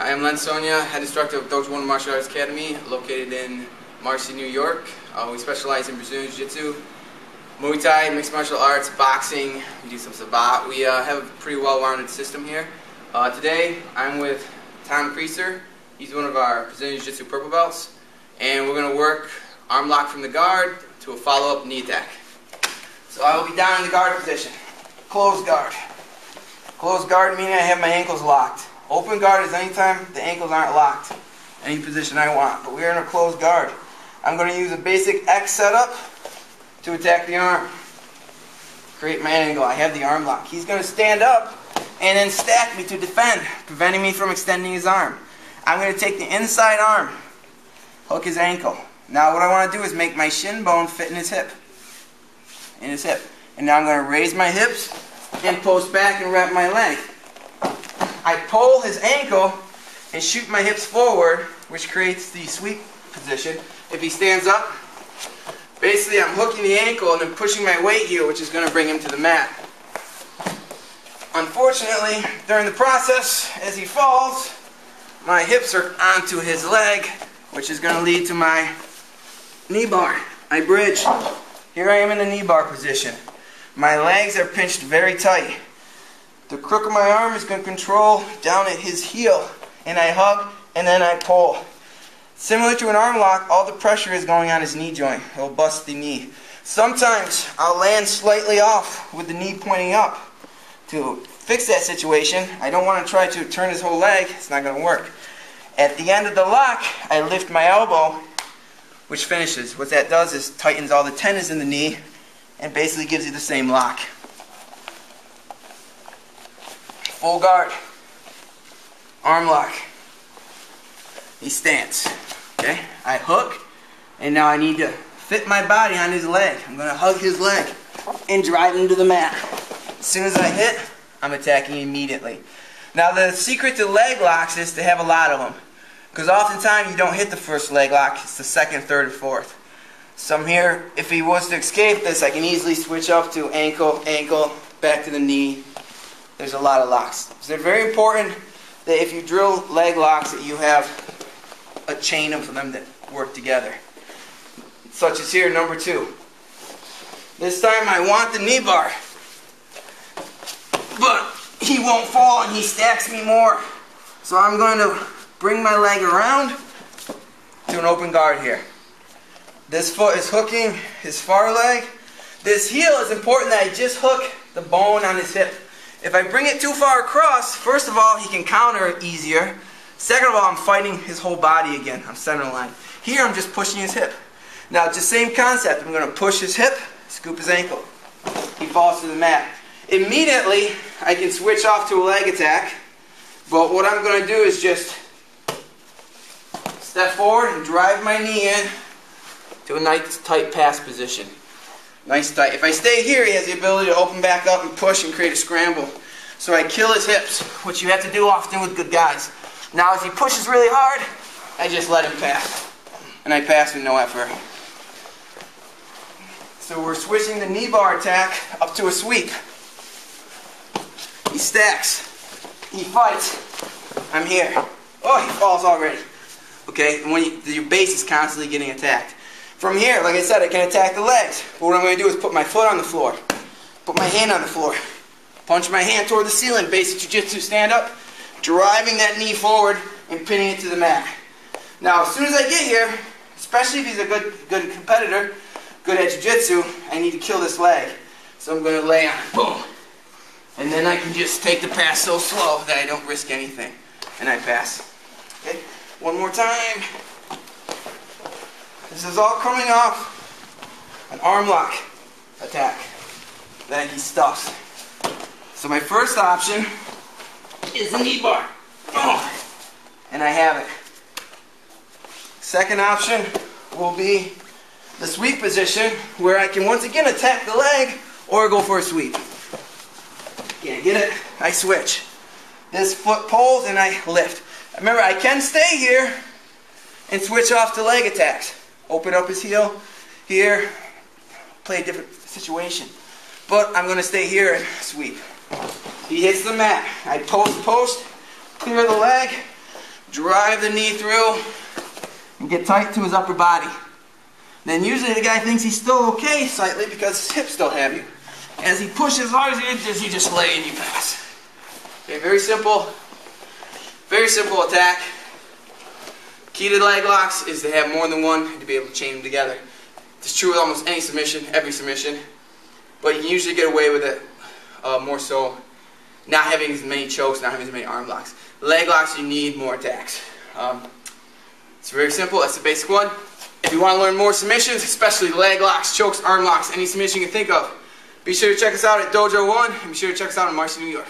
I am Len Sonia, head instructor of Dojo Martial Arts Academy, located in Marcy, New York. We specialize in Brazilian Jiu-Jitsu, Muay Thai, mixed martial arts, boxing. We do some Sabat. We have a pretty well-rounded system here. Today, I'm with Tom Creaser. He's one of our Brazilian Jiu-Jitsu purple belts, and we're going to work arm lock from the guard to a follow-up knee attack. So I will be down in the guard position. Closed guard. Closed guard meaning I have my ankles locked. Open guard is anytime the ankles aren't locked. Any position I want. But we're in a closed guard. I'm going to use a basic X setup to attack the arm. Create my angle. I have the arm lock. He's going to stand up and then stack me to defend, preventing me from extending his arm. I'm going to take the inside arm, hook his ankle. Now what I want to do is make my shin bone fit in his hip. And now I'm going to raise my hips and post back and wrap my leg. I pull his ankle and shoot my hips forward, which creates the sweep position. If he stands up, basically I'm hooking the ankle and then pushing my weight here, which is going to bring him to the mat. Unfortunately, during the process, as he falls, my hips are onto his leg, which is going to lead to my knee bar. I bridge. Here I am in the knee bar position. My legs are pinched very tight. The crook of my arm is going to control down at his heel, and I hug and then I pull. Similar to an arm lock, all the pressure is going on his knee joint. It'll bust the knee. Sometimes I'll land slightly off with the knee pointing up. To fix that situation, I don't want to try to turn his whole leg. It's not going to work. At the end of the lock, I lift my elbow, which finishes. What that does is tightens all the tendons in the knee and basically gives you the same lock. Full guard. Arm lock. He stands. Okay? I hook, and now I need to fit my body on his leg. I'm going to hug his leg and drive him to the mat. As soon as I hit, I'm attacking immediately. Now the secret to leg locks is to have a lot of them. Because oftentimes you don't hit the first leg lock, it's the second, third, or fourth. So here, if he was to escape this, I can easily switch up to ankle, ankle, back to the knee. There's a lot of locks. So they're very important that if you drill leg locks that you have a chain of them that work together. Such as here, number 2. This time I want the knee bar. But he won't fall and he stacks me more. So I'm going to bring my leg around to an open guard here. This foot is hooking his far leg. This heel is important that I just hook the bone on his hip. If I bring it too far across, first of all, he can counter easier. Second of all, I'm fighting his whole body again. I'm center line. Here, I'm just pushing his hip. Now, it's the same concept. I'm going to push his hip, scoop his ankle. He falls to the mat. Immediately, I can switch off to a leg attack. But what I'm going to do is just step forward and drive my knee in to a nice tight pass position. Nice tight. If I stay here, he has the ability to open back up and push and create a scramble. So I kill his hips, which you have to do often with good guys. Now if he pushes really hard, I just let him pass. And I pass with no effort. So we're switching the knee bar attack up to a sweep. He stacks. He fights. I'm here. Oh, he falls already. Okay, and when your base is constantly getting attacked. From here, like I said, I can attack the legs. But what I'm going to do is put my foot on the floor. Put my hand on the floor. Punch my hand toward the ceiling. Basic jiu-jitsu, stand up. Driving that knee forward and pinning it to the mat. Now, as soon as I get here, especially if he's a good competitor, good at jiu-jitsu, I need to kill this leg. So I'm going to lay on it. Boom. And then I can just take the pass so slow that I don't risk anything. And I pass. Okay? One more time. This is all coming off an arm lock attack that he stuffs. So my first option is the knee bar. Oh, and I have it. Second option will be the sweep position where I can once again attack the leg or go for a sweep. Can't get it, I switch. This foot pulls and I lift. Remember, I can stay here and switch off to leg attacks. Open up his heel here, play a different situation. But I'm going to stay here and sweep. He hits the mat. I post, clear the leg, drive the knee through, and get tight to his upper body. Then usually the guy thinks he's still okay slightly because his hips still have you. As he pushes as hard as he just lay and you pass. Okay, very simple attack. Key to the leg locks is to have more than one to be able to chain them together. It's true with almost any submission, every submission, but you can usually get away with it more so not having as many chokes, not having as many arm locks. Leg locks, you need more attacks. It's very simple, that's the basic one. If you want to learn more submissions, especially leg locks, chokes, arm locks, any submission you can think of, be sure to check us out at Dojo 1 and be sure to check us out in Marcy, New York.